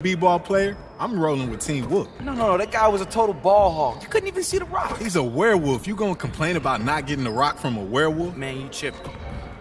B-ball player, I'm rolling with Team Wolf. No, that guy was a total ball hog. You couldn't even see the rock. He's a werewolf. You gonna complain about not getting the rock from a werewolf? Man, you tripping.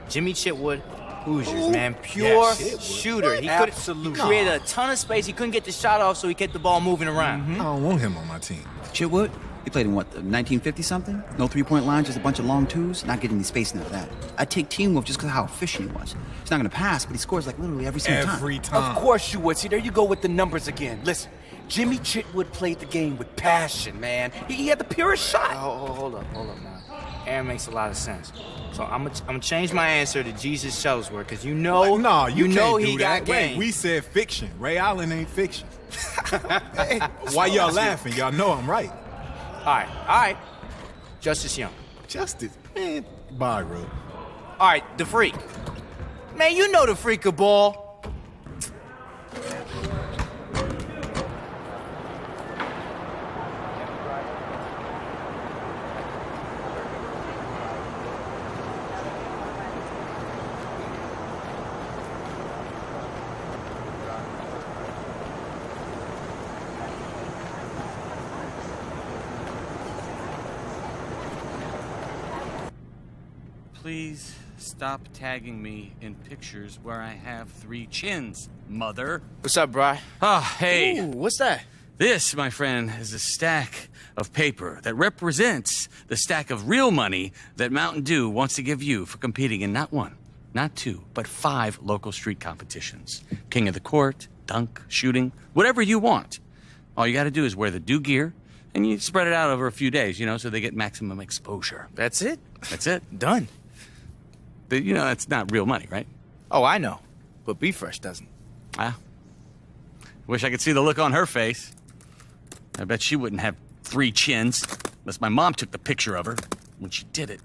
Jimmy Chitwood, Hoosiers, man. Pure Yeah, shooter. He Absolutely. created a ton of space. He couldn't get the shot off, so he kept the ball moving around. I don't want him on my team. Chitwood? He played in what, the 1950-something? No three-point line, just a bunch of long twos? Not getting any space into that. I'd take Team Wolf just because of how efficient he was. He's not going to pass, but he scores like literally every single time. Every time. Of course you would. See, there you go with the numbers again. Listen, Jimmy Chitwood played the game with passion, man. He had the purest shot. Hold up now. Aaron makes a lot of sense. So I'm gonna change my answer to Jesus Shuttlesworth, because you know, No, you know can't he do got that. Wait, game. we said fiction. Ray Allen ain't fiction. Hey, why y'all laughing? Y'all know I'm right. All right. Justice Young. Justice, man. Bye, Ro. All right, the freak. Man, you know the freak of ball. Please stop tagging me in pictures where I have 3 chins, mother. What's up, Bri? Hey. Ooh, what's that? This, my friend, is a stack of paper that represents the stack of real money that Mountain Dew wants to give you for competing in not 1, not 2, but 5 local street competitions. King of the court, dunk, shooting, whatever you want. All you gotta do is wear the Dew gear, and you spread it out over a few days, so they get maximum exposure. That's it? That's it. Done. But, that's not real money, right? Oh, I know. But Be Fresh doesn't. Wish I could see the look on her face. I bet she wouldn't have 3 chins, unless my mom took the picture of her when she did it.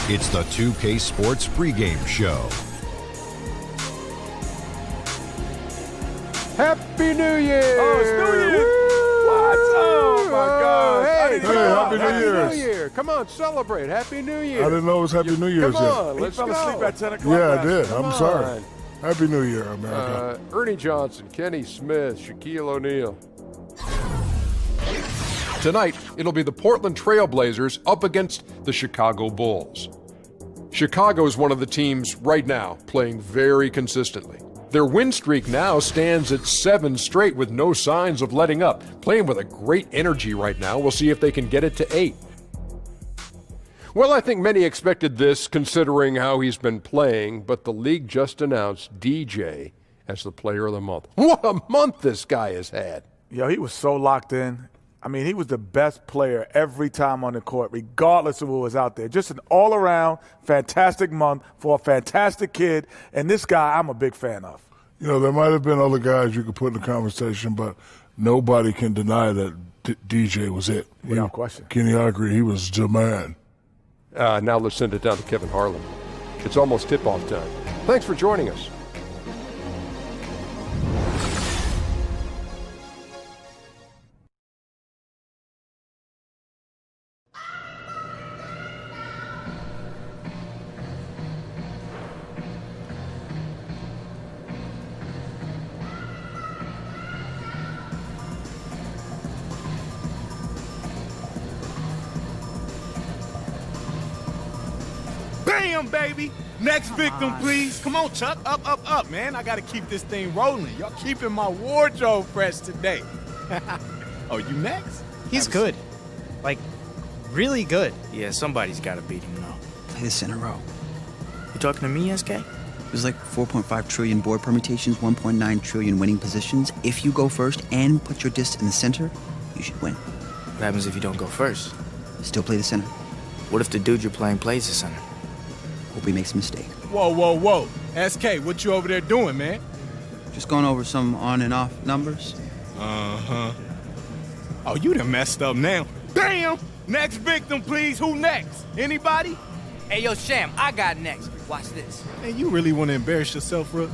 It's the 2K Sports pregame show. Happy New Year! Oh, it's New Year! What? Oh, my God. Hey, Happy New Year! Come on, celebrate. Happy New Year! I didn't know it was Happy New Year's Come yet. on, let's Fell go. asleep at 10 o'clock. Yeah, I did. Come I'm sorry. on. Happy New Year, America. Ernie Johnson, Kenny Smith, Shaquille O'Neal. Tonight, it'll be the Portland Trail Blazers up against the Chicago Bulls. Chicago is one of the teams right now playing very consistently. Their win streak now stands at 7 straight with no signs of letting up. Playing with a great energy right now. We'll see if they can get it to 8. Well, I think many expected this considering how he's been playing, but the league just announced DJ as the player of the month. What a month this guy has had. Yo, he was so locked in. I mean, he was the best player every time on the court, regardless of who was out there. Just an all-around fantastic month for a fantastic kid. And this guy, I'm a big fan of. There might have been other guys you could put in the conversation, but nobody can deny that DJ was it. Without question. Kenny, I agree. He was the man. Now let's send it down to Kevin Harlan. It's almost tip-off time. Thanks for joining us. Bam, baby. Next victim, please. Come on, Chuck. Up, man. I got to keep this thing rolling. Y'all keeping my wardrobe fresh today. Oh, you next? He's good. Like, really good. Yeah, somebody's got to beat him, though. Play this in a row. You talking to me, SK? There's like 4.5 trillion board permutations, 1.9 trillion winning positions. If you go first and put your disc in the center, you should win. What happens if you don't go first? Still play the center. What if the dude you're playing plays the center? Hope he makes a mistake. Whoa, whoa, whoa. SK, what you over there doing, man? Just going over some on and off numbers. Uh-huh. Oh, you done messed up now. Damn! Next victim, please. Who next? Anybody? Hey, yo, Sham, I got next. Watch this. Man, you really want to embarrass yourself, Rook?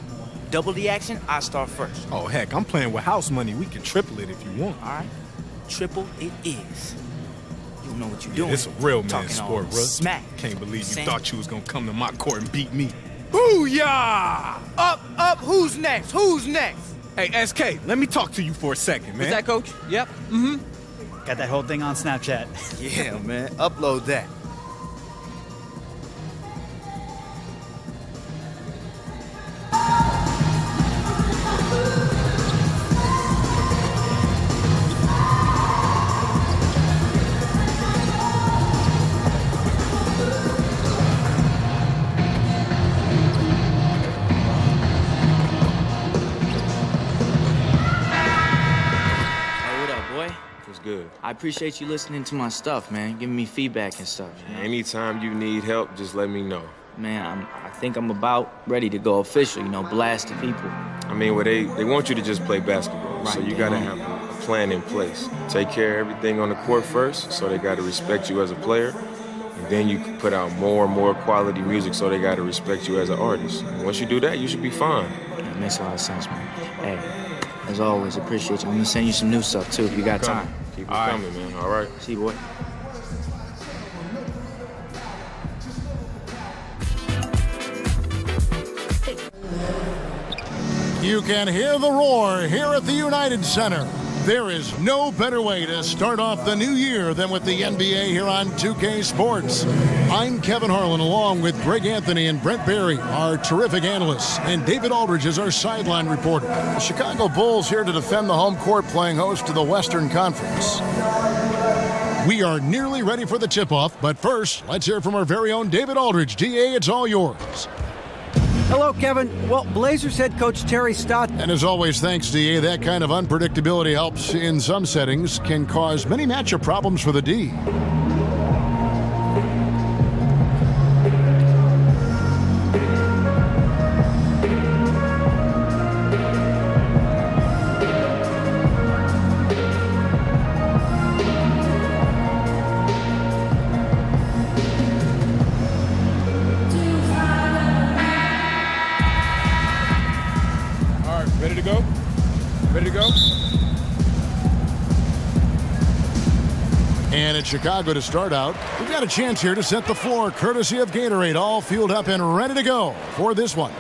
Double the action, I start first. Oh, heck, I'm playing with house money. We can triple it if you want. All right. Triple it is. You know what you're doing. It's a real man Talking sport, all bro. smack. Can't believe you Saying- thought you was gonna come to my court and beat me. Booyah! Up, who's next? Who's next? Hey, SK, let me talk to you for a second, man. Is that, Coach? Yep. Got that whole thing on Snapchat. Yeah, man. Upload that. Good. I appreciate you listening to my stuff, man. Giving me feedback and stuff. You know? Anytime you need help, just let me know. Man, I think I'm about ready to go official, blast the people. I mean, well, they want you to just play basketball, Right, so you got to have a plan in place. Take care of everything on the court first, so they got to respect you as a player. And then you can put out more and more quality music, so they got to respect you as an artist. And once you do that, you should be fine. It makes a lot of sense, man. Hey, as always, appreciate you. I'm gonna send you some new stuff, too, if you got time. Keep it coming, man. All right. See you, boy. You can hear the roar here at the United Center. There is no better way to start off the new year than with the NBA here on 2K Sports. I'm Kevin Harlan, along with Greg Anthony and Brent Barry, our terrific analysts, and David Aldridge is our sideline reporter. The Chicago Bulls here to defend the home court, playing host to the Western Conference. We are nearly ready for the tip-off, but first, let's hear from our very own David Aldridge. DA, it's all yours. Hello, Kevin. Well, Blazers head coach Terry Stotts. And as always, thanks, DA. That kind of unpredictability helps in some settings, can cause many matchup problems for the D. Ready to go? Ready to go? And it's Chicago to start out. We've got a chance here to set the floor, courtesy of Gatorade, all fueled up and ready to go for this one.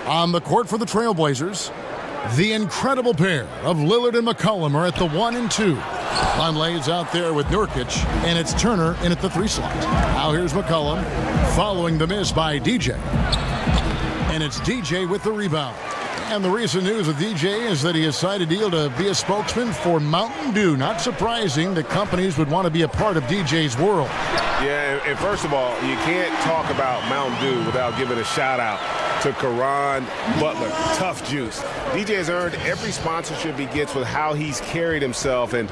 On the court for the Trailblazers, the incredible pair of Lillard and McCollum are at the 1 and 2. Conley's out there with Nurkic, and it's Turner in at the 3 slot. Now here's McCollum, following the miss by DJ. And it's DJ with the rebound. And the recent news with DJ is that he has signed a deal to be a spokesman for Mountain Dew. Not surprising that companies would want to be a part of DJ's world. Yeah, and first of all, you can't talk about Mountain Dew without giving a shout-out to Caron Butler, Tough Juice. DJ has earned every sponsorship he gets with how he's carried himself, and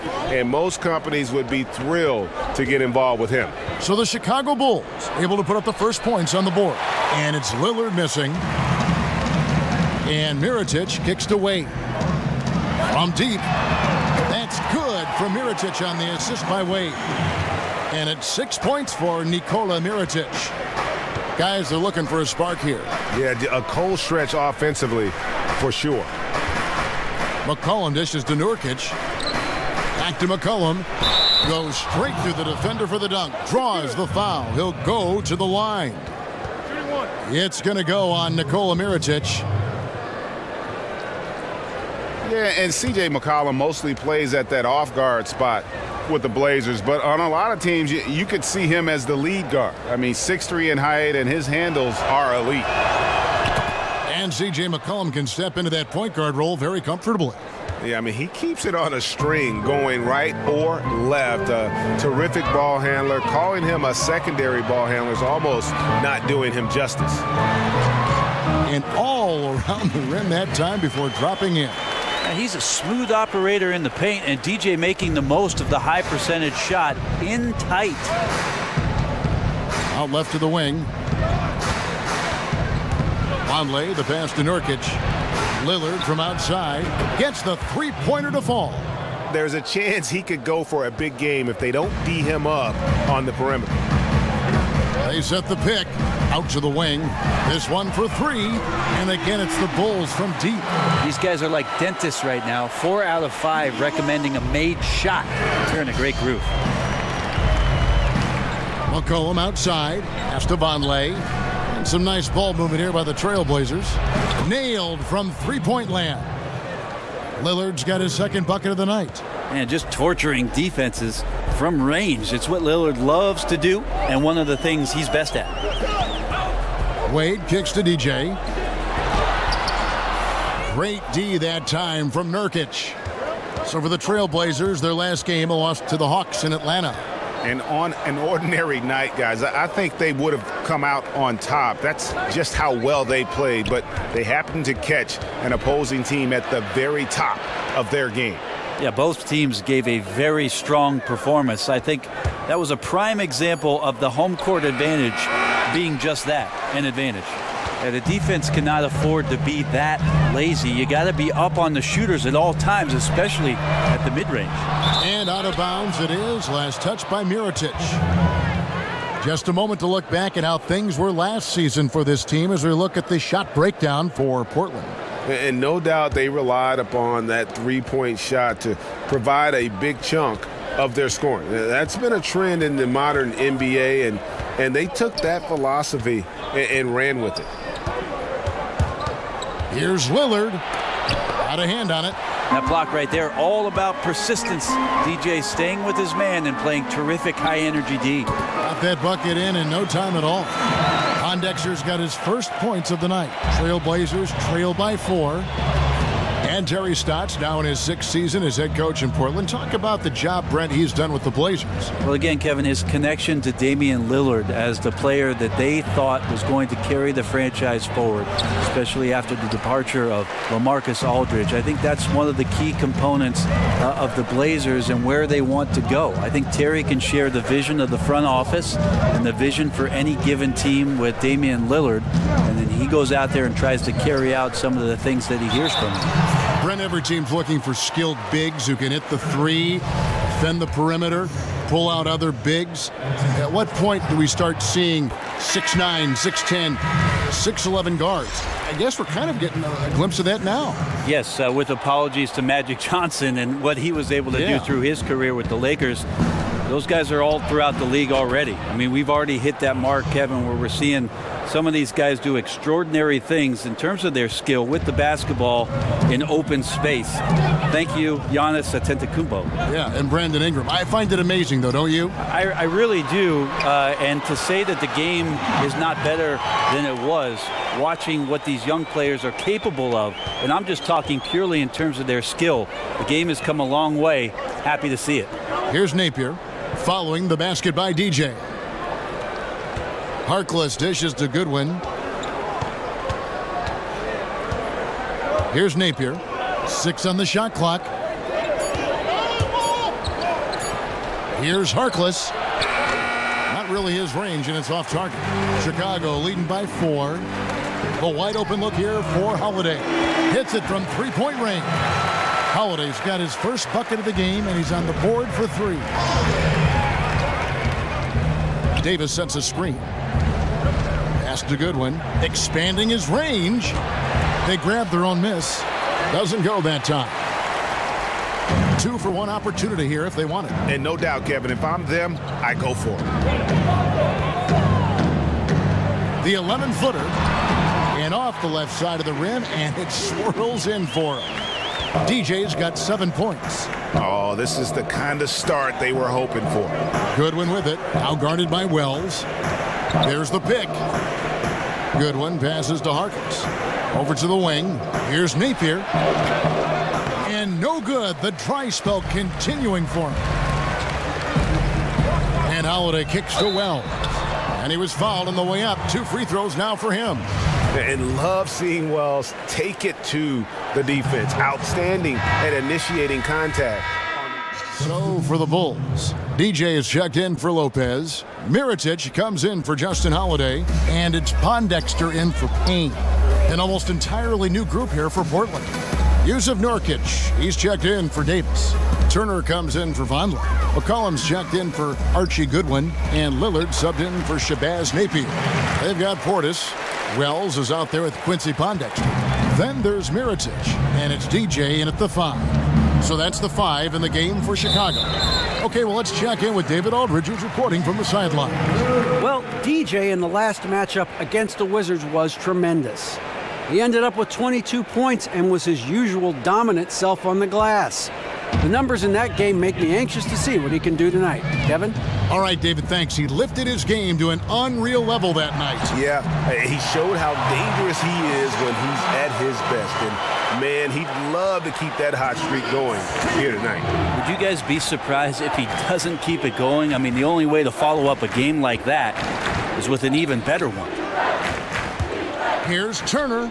most companies would be thrilled to get involved with him. So the Chicago Bulls able to put up the first points on the board. And it's Lillard missing. And Mirotic kicks to Wade. From deep. That's good from Mirotic on the assist by Wade. And it's 6 points for Nikola Mirotic. Guys are looking for a spark here. Yeah, a cold stretch offensively, for sure. McCollum dishes to Nurkic. Back to McCollum. Goes straight through the defender for the dunk. Draws the foul. He'll go to the line. It's going to go on Nikola Mirotic. Yeah, and C.J. McCollum mostly plays at that off-guard spot with the Blazers, but on a lot of teams, you could see him as the lead guard. I mean, 6'3" in height, and his handles are elite. And C.J. McCollum can step into that point guard role very comfortably. Yeah, I mean, he keeps it on a string, going right or left. A terrific ball handler. Calling him a secondary ball handler is almost not doing him justice. and all around the rim that time before dropping in. And he's a smooth operator in the paint, and DJ making the most of the high percentage shot in tight. Out left to the wing. Vonleh, the pass to Nurkic. Lillard from outside gets the three-pointer to fall. There's a chance he could go for a big game if they don't D him up on the perimeter. They set the pick. Out to the wing. This one for three. And again, it's the Bulls from deep. These guys are like dentists right now. 4 out of 5 recommending a made shot. They're in a great groove. McCollum outside. Pass to Vonleh. And some nice ball movement here by the Trailblazers. Nailed from three-point land. Lillard's got his second bucket of the night. And just torturing defenses from range. It's what Lillard loves to do, and one of the things he's best at. Wade kicks to DJ. Great D that time from Nurkic. So for the Trailblazers, their last game, a loss to the Hawks in Atlanta. And on an ordinary night, guys, I think they would have come out on top. That's just how well they played, but they happened to catch an opposing team at the very top of their game. Yeah, both teams gave a very strong performance. I think that was a prime example of the home court advantage being just that, an advantage. Yeah, the defense cannot afford to be that lazy. You got to be up on the shooters at all times, especially at the mid-range. And out of bounds it is. Last touch by Mirotic. Just a moment to look back at how things were last season for this team as we look at the shot breakdown for Portland. And no doubt they relied upon that three-point shot to provide a big chunk of their scoring. That's been a trend in the modern NBA, and they took that philosophy and ran with it. Here's Lillard. Out of hand on it. That block right there, all about persistence. DJ staying with his man and playing terrific high-energy D. Got that bucket in no time at all. Pondexter's got his first points of the night. Trailblazers trail by 4. And Terry Stotts now in his 6th season as head coach in Portland. Talk about the job, Brent, he's done with the Blazers. Well, again, Kevin, his connection to Damian Lillard as the player that they thought was going to carry the franchise forward, especially after the departure of LaMarcus Aldridge. I think that's one of the key components of the Blazers and where they want to go. I think Terry can share the vision of the front office and the vision for any given team with Damian Lillard, and then he goes out there and tries to carry out some of the things that he hears from him. Brent, every team's looking for skilled bigs who can hit the three, defend the perimeter, pull out other bigs. At what point do we start seeing 6'9", 6'10", 6'11" guards? I guess we're kind of getting a glimpse of that now. Yes, with apologies to Magic Johnson and what he was able to do through his career with the Lakers. Those guys are all throughout the league already. I mean, we've already hit that mark, Kevin, where we're seeing some of these guys do extraordinary things in terms of their skill with the basketball in open space. Thank you, Giannis Antetokounmpo. Yeah, and Brandon Ingram. I find it amazing, though, don't you? I really do. And to say that the game is not better than it was, watching what these young players are capable of, and I'm just talking purely in terms of their skill. The game has come a long way. Happy to see it. Here's Napier following the basket by DJ. Harkless dishes to Goodwin. Here's Napier. 6 on the shot clock. Here's Harkless. Not really his range, and it's off target. Chicago leading by 4. A wide open look here for Holiday. Hits it from three-point range. Holiday's got his first bucket of the game, and he's on the board for 3. Davis sets a screen. Pass to Goodwin, expanding his range. They grab their own miss. Doesn't go that time. 2 for 1 opportunity here if they want it. And no doubt, Kevin, if I'm them, I go for it. The 11-footer. And off the left side of the rim, and it swirls in for him. DJ's got 7 points. Oh, this is the kind of start they were hoping for. Goodwin with it, now guarded by Wells. There's the pick. Goodwin passes to Harkins. Over to the wing. Here's Napier. And no good. The dry spell continuing for him. And Holiday kicks to Wells. And he was fouled on the way up. 2 free throws now for him. And love seeing Wells take it to the defense. Outstanding at initiating contact. So for the Bulls, DJ is checked in for Lopez. Mirotic comes in for Justin Holiday. And it's Pondexter in for Payne. An almost entirely new group here for Portland. Yusuf Nurkic, he's checked in for Davis. Turner comes in for Vonleh. McCollum's checked in for Archie Goodwin. And Lillard subbed in for Shabazz Napier. They've got Portis. Wells is out there with Quincy Pondexter. Then there's Mirotic. And it's DJ in at the 5. So that's the 5 in the game for Chicago. Okay, well, let's check in with David Aldridge, who's reporting from the sideline. Well, DJ in the last matchup against the Wizards was tremendous. He ended up with 22 points and was his usual dominant self on the glass. The numbers in that game make me anxious to see what he can do tonight. Kevin? All right, David, thanks. He lifted his game to an unreal level that night. Yeah, he showed how dangerous he is when he's at his best. And, man, he'd love to keep that hot streak going here tonight. Would you guys be surprised if he doesn't keep it going? I mean, the only way to follow up a game like that is with an even better one. Here's Turner.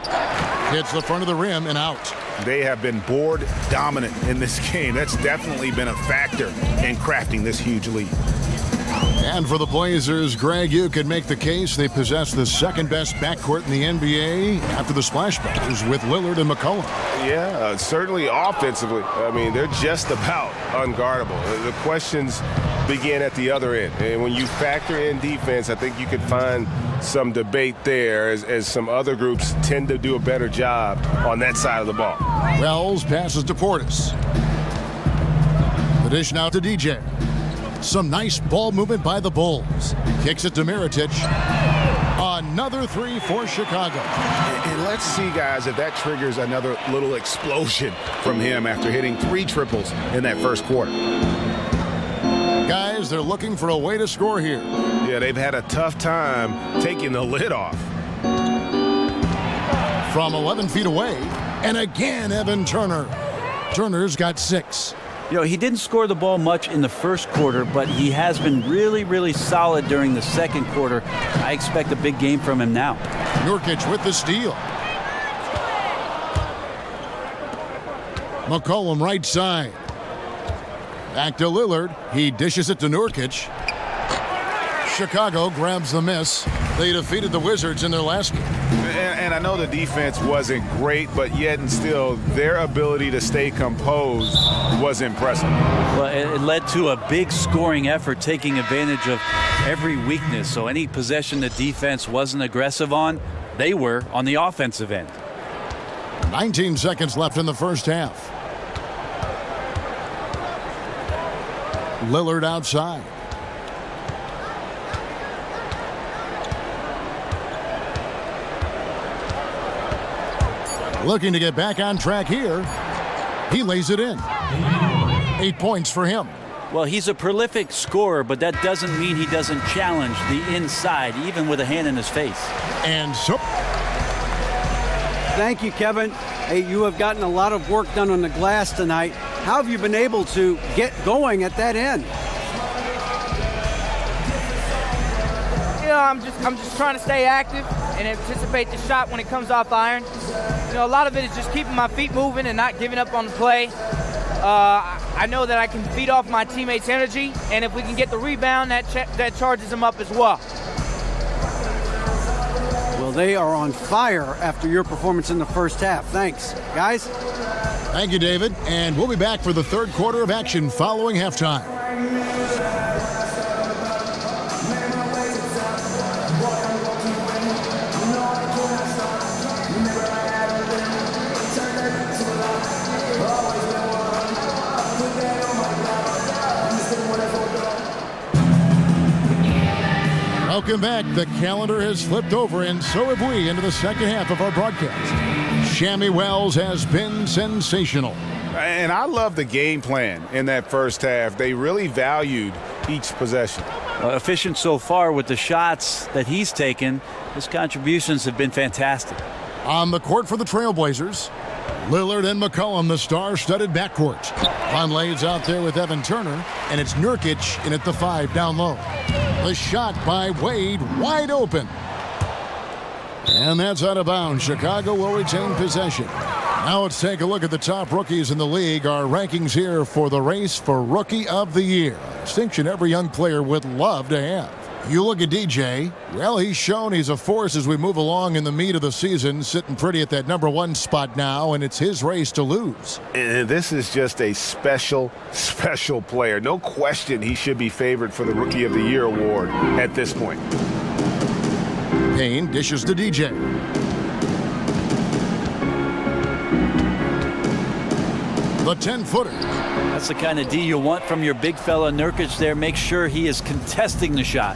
Hits the front of the rim and out. They have been board dominant in this game. That's definitely been a factor in crafting this huge lead. And for the Blazers, Greg, you could make the case they possess the second-best backcourt in the NBA after the Splash Brothers with Lillard and McCollum. Yeah, certainly offensively. I mean, they're just about unguardable. The questions begin at the other end. And when you factor in defense, I think you could find some debate there as some other groups tend to do a better job on that side of the ball. Wells passes to Portis. The dish now to DJ. Some nice ball movement by the Bulls. Kicks it to Mirotic. Another 3 for Chicago. And let's see, guys, if that triggers another little explosion from him after hitting 3 triples in that first quarter. Guys, they're looking for a way to score here. Yeah, they've had a tough time taking the lid off. From 11 feet away, and again, Evan Turner. Turner's got 6. You know, he didn't score the ball much in the first quarter, but he has been really, really solid during the second quarter. I expect a big game from him now. Nurkic with the steal. McCollum right side. Back to Lillard. He dishes it to Nurkic. Chicago grabs the miss. They defeated the Wizards in their last game. And I know the defense wasn't great, but yet and still, their ability to stay composed was impressive. Well, it led to a big scoring effort, taking advantage of every weakness. So any possession the defense wasn't aggressive on, they were on the offensive end. 19 seconds left in the first half. Lillard outside. Looking to get back on track here. He lays it in. 8 points for him. Well, he's a prolific scorer, but that doesn't mean he doesn't challenge the inside, even with a hand in his face. And so... Thank you, Kevin. Hey, you have gotten a lot of work done on the glass tonight. How have you been able to get going at that end? You know, I'm just trying to stay active and anticipate the shot when it comes off iron. You know, a lot of it is just keeping my feet moving and not giving up on the play. I know that I can feed off my teammates' energy, and if we can get the rebound, that charges them up as well. Well, they are on fire after your performance in the first half. Thanks, guys. Thank you, David. And we'll be back for the third quarter of action following halftime. Welcome back. The calendar has flipped over, and so have we, into the second half of our broadcast. Shammy Wells has been sensational. And I love the game plan in that first half. They really valued each possession. Efficient so far with the shots that he's taken. His contributions have been fantastic. On the court for the Trailblazers, Lillard and McCollum, the star-studded backcourt. Vonleh's out there with Evan Turner, and it's Nurkic in at the 5 down low. The shot by Wade, wide open. And that's out of bounds. Chicago will retain possession. Now let's take a look at the top rookies in the league. Our rankings here for the race for Rookie of the Year. A distinction every young player would love to have. You look at DJ, well, he's shown he's a force as we move along in the meat of the season, sitting pretty at that #1 spot now, and it's his race to lose. And this is just a special, special player. No question he should be favored for the Rookie of the Year award at this point. Payne dishes to DJ. The 10-footer. That's the kind of D you want from your big fella Nurkic there. Make sure he is contesting the shot.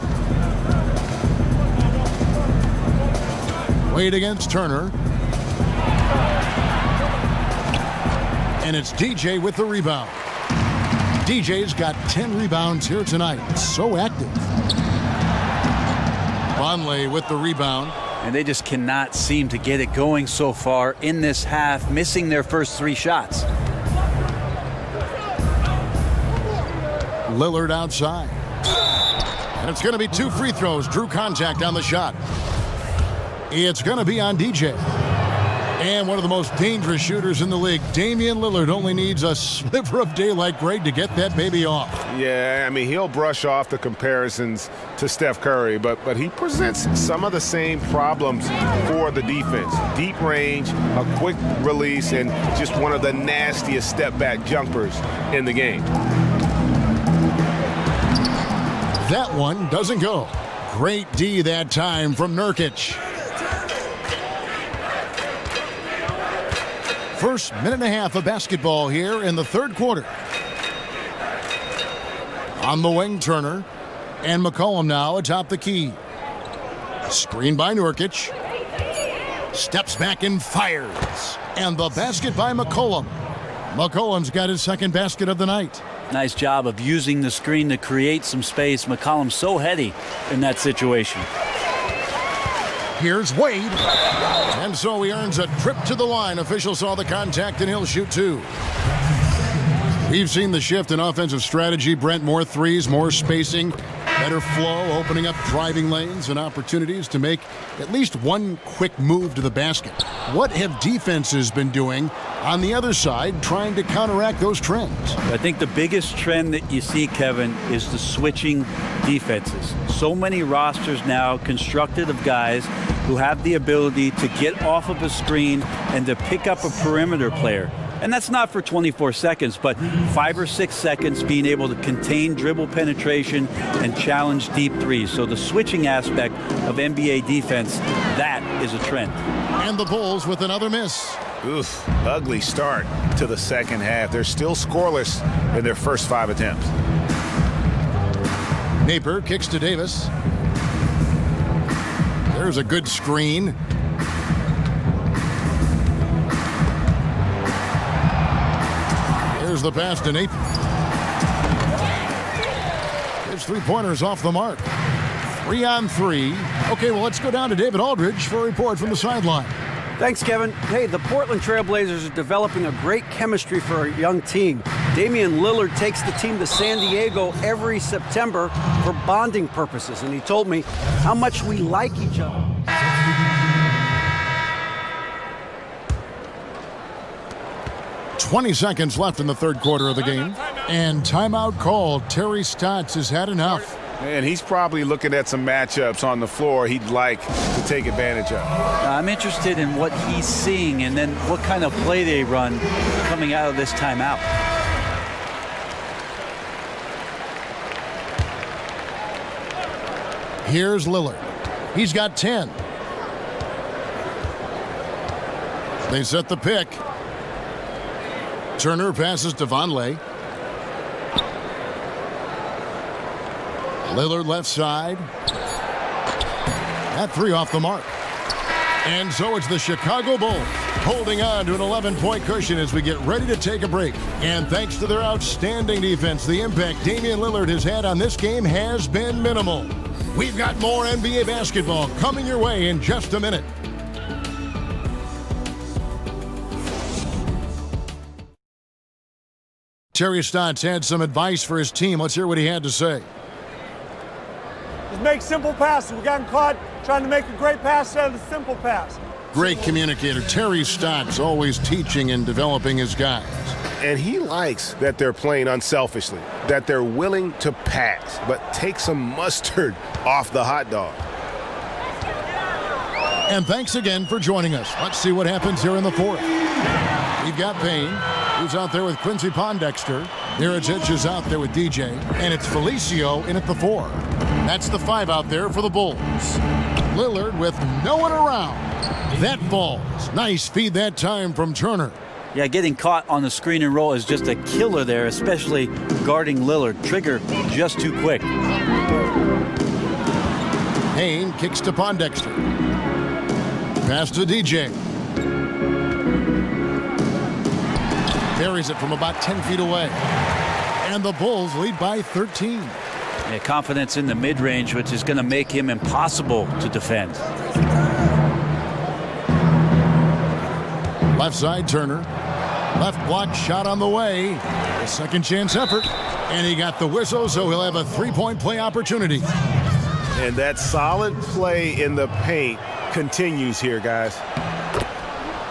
Wade against Turner. And it's DJ with the rebound. DJ's got 10 rebounds here tonight. So active. Vonleh with the rebound. And they just cannot seem to get it going so far in this half, missing their first 3 shots. Lillard outside. And it's going to be 2 free throws. Drew contact on the shot. It's going to be on DJ. And one of the most dangerous shooters in the league, Damian Lillard, only needs a sliver of daylight, Greg, to get that baby off. Yeah, I mean, he'll brush off the comparisons to Steph Curry, but he presents some of the same problems for the defense. Deep range, a quick release, and just one of the nastiest step-back jumpers in the game. That one doesn't go. Great D that time from Nurkic. First minute and a half of basketball here in the third quarter. On the wing, Turner. And McCollum now atop the key. Screen by Nurkic. Steps back and fires. And the basket by McCollum. McCollum's got his second basket of the night. Nice job of using the screen to create some space. McCollum's so heady in that situation. Here's Wade. And so he earns a trip to the line. Official saw the contact and he'll shoot 2. We've seen the shift in offensive strategy, Brent. More threes, more spacing, better flow, opening up driving lanes and opportunities to make at least one quick move to the basket. What have defenses been doing on the other side, trying to counteract those trends? I think the biggest trend that you see, Kevin, is the switching defenses. So many rosters now constructed of guys who have the ability to get off of a screen and to pick up a perimeter player. And that's not for 24 seconds, but 5 or 6 seconds being able to contain dribble penetration and challenge deep threes. So the switching aspect of NBA defense, that is a trend. And the Bulls with another miss. Oof, ugly start to the second half. They're still scoreless in their first 5 attempts. Napier kicks to Davis. There's a good screen. There's the pass to Napier. His 3-pointers off the mark. 3 on 3. Okay, well, let's go down to David Aldridge for a report from the sideline. Thanks, Kevin. Hey, the Portland Trailblazers are developing a great chemistry for a young team. Damian Lillard takes the team to San Diego every September for bonding purposes, and he told me how much we like each other. "20 seconds left in the third quarter of the game. And timeout called. Terry Stotts has had enough. And he's probably looking at some matchups on the floor he'd like to take advantage of. I'm interested in what he's seeing and then what kind of play they run coming out of this timeout. Here's Lillard. He's got 10. They set the pick. Turner passes to Vonleh. Lillard left side. That 3 off the mark. And so it's the Chicago Bulls holding on to an 11-point cushion as we get ready to take a break. And thanks to their outstanding defense, the impact Damian Lillard has had on this game has been minimal. We've got more NBA basketball coming your way in just a minute. Terry Stotts had some advice for his team. Let's hear what he had to say. Just make simple passes. We got caught trying to make a great pass out of the simple pass. Great communicator. Terry Stotts always teaching and developing his guys. And he likes that they're playing unselfishly, that they're willing to pass, but take some mustard off the hot dog. And thanks again for joining us. Let's see what happens here in the fourth. We've got Payne, who's out there with Quincy Pondexter. Mirotic is out there with DJ. And it's Felicio in at the 4. That's the 5 out there for the Bulls. Lillard with no one around. That falls. Nice feed that time from Turner. Yeah, getting caught on the screen and roll is just a killer there, especially guarding Lillard. Trigger just too quick. Payne kicks to Pondexter. Pass to DJ. Buries it from about 10 feet away. And the Bulls lead by 13. Yeah, confidence in the mid-range, which is going to make him impossible to defend. Left side, Turner. Left block shot on the way. A second chance effort. And he got the whistle, so he'll have a three-point play opportunity. And that solid play in the paint continues here, guys.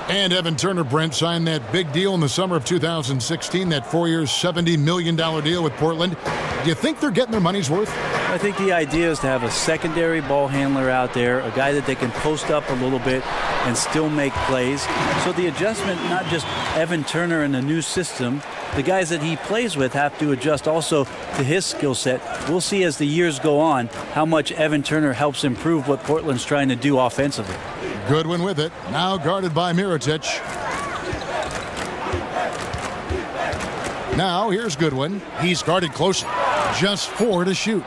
And Evan Turner, Brent, signed that big deal in the summer of 2016, that 4-year, $70 million deal with Portland. Do you think they're getting their money's worth? I think the idea is to have a secondary ball handler out there, a guy that they can post up a little bit and still make plays. So the adjustment, not just Evan Turner in the new system, the guys that he plays with have to adjust also to his skill set. We'll see as the years go on how much Evan Turner helps improve what Portland's trying to do offensively. Goodwin with it, now guarded by Mirotic. Now here's Goodwin. He's guarded closely. Just 4 to shoot.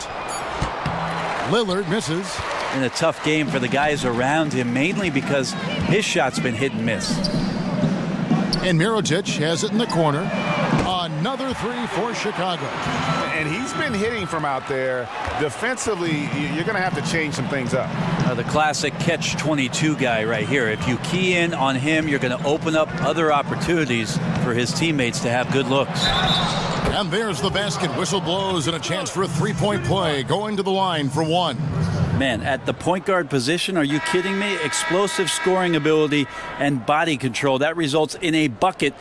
Lillard misses. In a tough game for the guys around him, mainly because his shot's been hit and miss. And Mirotic has it in the corner. Another 3 for Chicago. And he's been hitting from out there. Defensively, you're going to have to change some things up. The classic catch-22 guy right here. If you key in on him, you're going to open up other opportunities for his teammates to have good looks. And there's the basket. Whistle blows and a chance for a three-point play. Going to the line for 1. Man, at the point guard position, are you kidding me? Explosive scoring ability and body control. That results in a bucket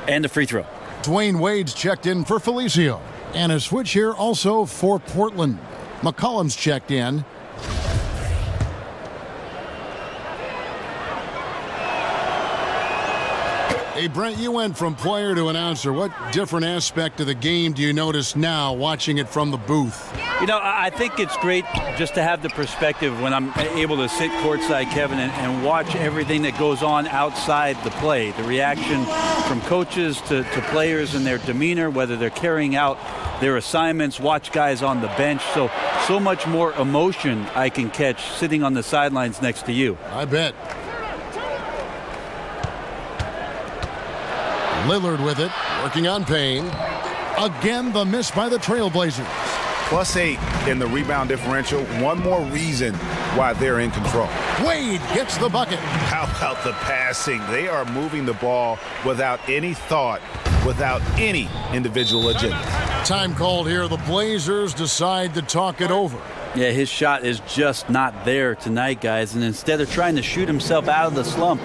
and a free throw. Dwayne Wade's checked in for Felicio. And a switch here also for Portland. McCollum's checked in. Hey, Brent, you went from player to announcer. What different aspect of the game do you notice now watching it from the booth? You know, I think it's great just to have the perspective when I'm able to sit courtside, Kevin, and watch everything that goes on outside the play. The reaction from coaches to players and their demeanor, whether they're carrying out their assignments, watch guys on the bench. So much more emotion I can catch sitting on the sidelines next to you. I bet. Lillard with it, working on Payne. Again, the miss by the Trailblazers. +8 in the rebound differential. One more reason why they're in control. Wade gets the bucket. How about the passing? They are moving the ball without any thought, without any individual agenda. Time called here. The Blazers decide to talk it over. Yeah, his shot is just not there tonight, guys. And instead of trying to shoot himself out of the slump,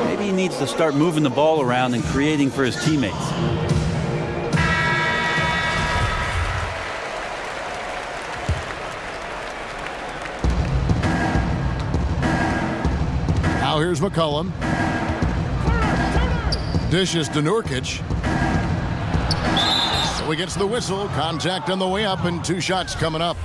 maybe he needs to start moving the ball around and creating for his teammates. Now here's McCollum. Dishes to Nurkic. So he gets the whistle. Contact on the way up and 2 shots coming up.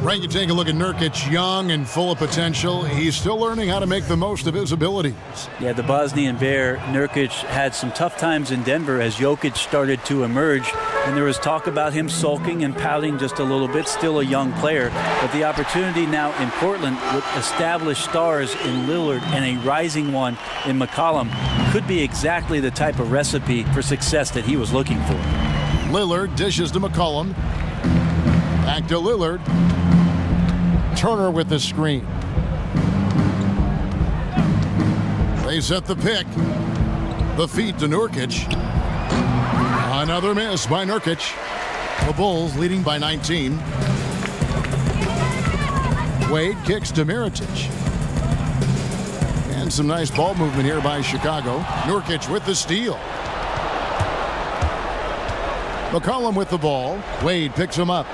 Right, you take a look at Nurkic, young and full of potential. He's still learning how to make the most of his abilities. Yeah, the Bosnian Bear, Nurkic, had some tough times in Denver as Jokic started to emerge. And there was talk about him sulking and pouting just a little bit, still a young player. But the opportunity now in Portland with established stars in Lillard and a rising one in McCollum could be exactly the type of recipe for success that he was looking for. Lillard dishes to McCollum. Back to Lillard. Turner with the screen. They set the pick. The feed to Nurkic. Another miss by Nurkic. The Bulls leading by 19. Wade kicks to Mirotic. And some nice ball movement here by Chicago. Nurkic with the steal. McCollum with the ball. Wade picks him up.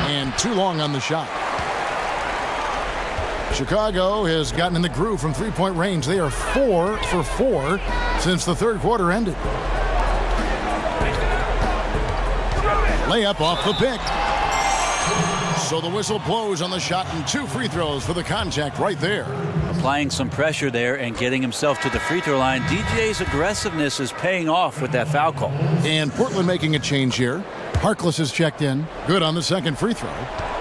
And too long on the shot. Chicago has gotten in the groove from three-point range. They are 4 for 4 since the third quarter ended. Layup off the pick. So the whistle blows on the shot and 2 free throws for the contact right there. Applying some pressure there and getting himself to the free throw line. DJ's aggressiveness is paying off with that foul call. And Portland making a change here. Harkless has checked in. Good on the second free throw.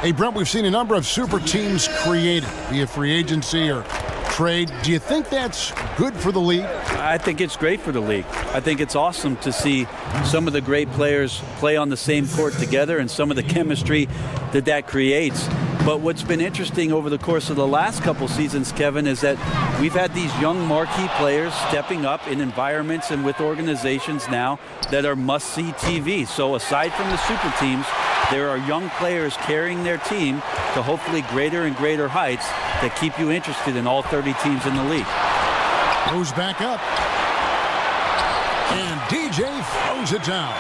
Hey, Brent, we've seen a number of super teams created via free agency or trade. Do you think that's good for the league? I think it's great for the league. I think it's awesome to see some of the great players play on the same court together and some of the chemistry that creates. But what's been interesting over the course of the last couple seasons, Kevin, is that we've had these young marquee players stepping up in environments and with organizations now that are must-see TV. So aside from the super teams, there are young players carrying their team to hopefully greater and greater heights that keep you interested in all 30 teams in the league. Moves back up. And DJ throws it down.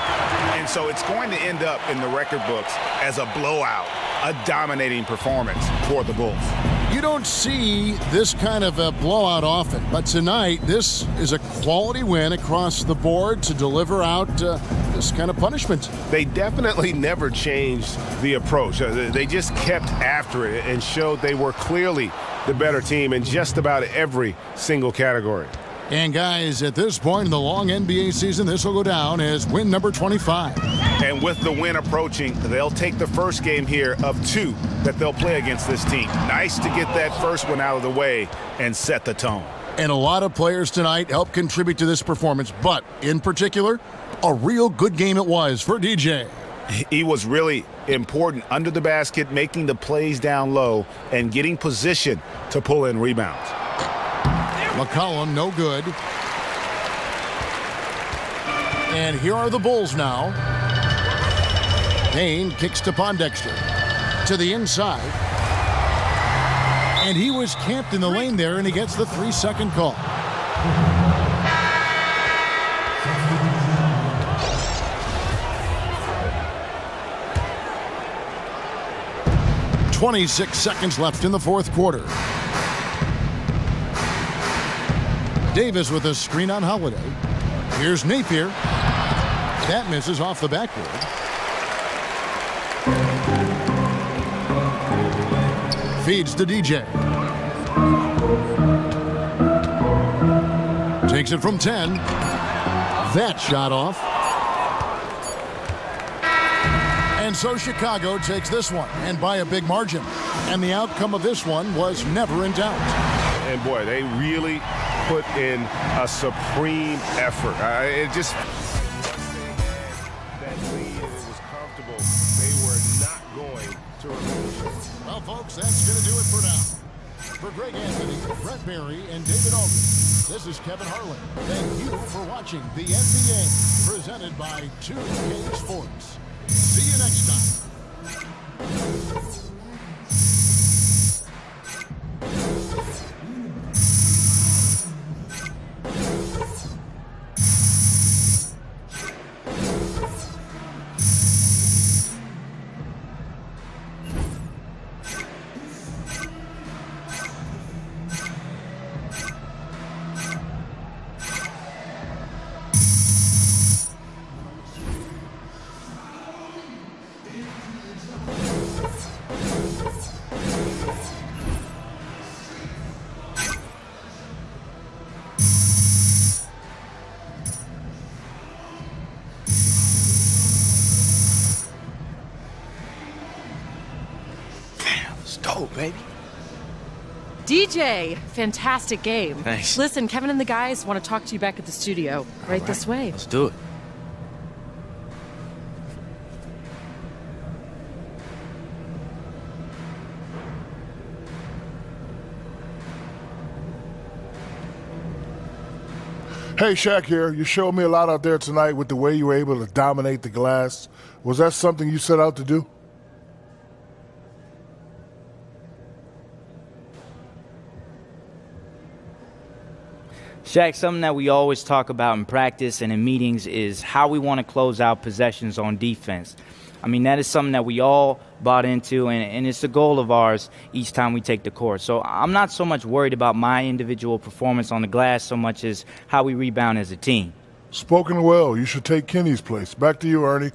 And so it's going to end up in the record books as a blowout, a dominating performance for the Bulls. You don't see this kind of a blowout often, but tonight this is a quality win across the board to deliver out this kind of punishment. They definitely never changed the approach. They just kept after it and showed they were clearly the better team in just about every single category. And guys, at this point in the long NBA season, this will go down as win number 25. And with the win approaching, they'll take the first game here of 2 that they'll play against this team. Nice to get that first one out of the way and set the tone. And a lot of players tonight helped contribute to this performance, but in particular, a real good game it was for DJ. He was really important under the basket, making the plays down low and getting position to pull in rebounds. McCollum, no good. And here are the Bulls now. Payne kicks to Pondexter. To the inside. And he was camped in the lane there, and he gets the 3-second call. "26 seconds left in the fourth quarter. Davis with a screen on Holiday. Here's Napier. That misses off the backboard. Feeds to DJ. Takes it from 10. That shot off. And so Chicago takes this one, and by a big margin. And the outcome of this one was never in doubt. And boy, they really put in a supreme effort. It just that lead, it was comfortable. They were not going to relinquish. Well, folks, that's going to do it for now. For Greg Anthony, Brett Berry, and David Aldridge, this is Kevin Harlan. Thank you for watching the NBA, presented by 2K Sports. See you next time. Dope, baby. DJ, fantastic game. Thanks. Listen, Kevin and the guys want to talk to you back at the studio. Right this way. Let's do it. Hey, Shaq here. You showed me a lot out there tonight with the way you were able to dominate the glass. Was that something you set out to do? Shaq, something that we always talk about in practice and in meetings is how we want to close out possessions on defense. I mean, that is something that we all bought into, and it's the goal of ours each time we take the court. So I'm not so much worried about my individual performance on the glass so much as how we rebound as a team. Spoken well. You should take Kenny's place. Back to you, Ernie.